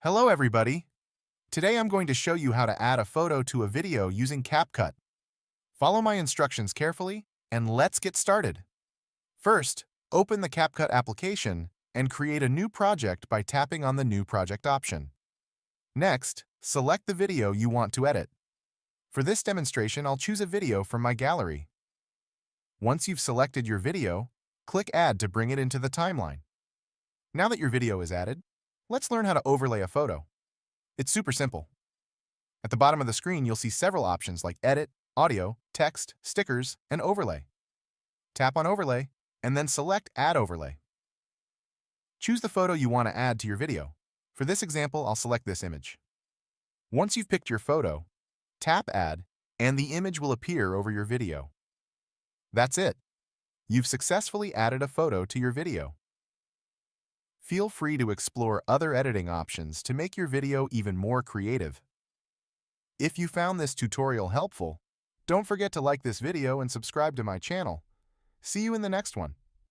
Hello everybody! Today I'm going to show you how to add a photo to a video using Capcut. Follow my instructions carefully, and let's get started. First, open the Capcut application and create a new project by tapping on the New Project option. Next, select the video you want to edit. For this demonstration, I'll choose a video from my gallery. Once you've selected your video, click Add to bring it into the timeline. Now that your video is added, let's learn how to overlay a photo. It's super simple. At the bottom of the screen, you'll see several options like Edit, Audio, Text, Stickers, and Overlay. Tap on Overlay, and then select Add Overlay. Choose the photo you want to add to your video. For this example, I'll select this image. Once you've picked your photo, tap Add, and the image will appear over your video. That's it. You've successfully added a photo to your video. Feel free to explore other editing options to make your video even more creative. If you found this tutorial helpful, don't forget to like this video and subscribe to my channel. See you in the next one.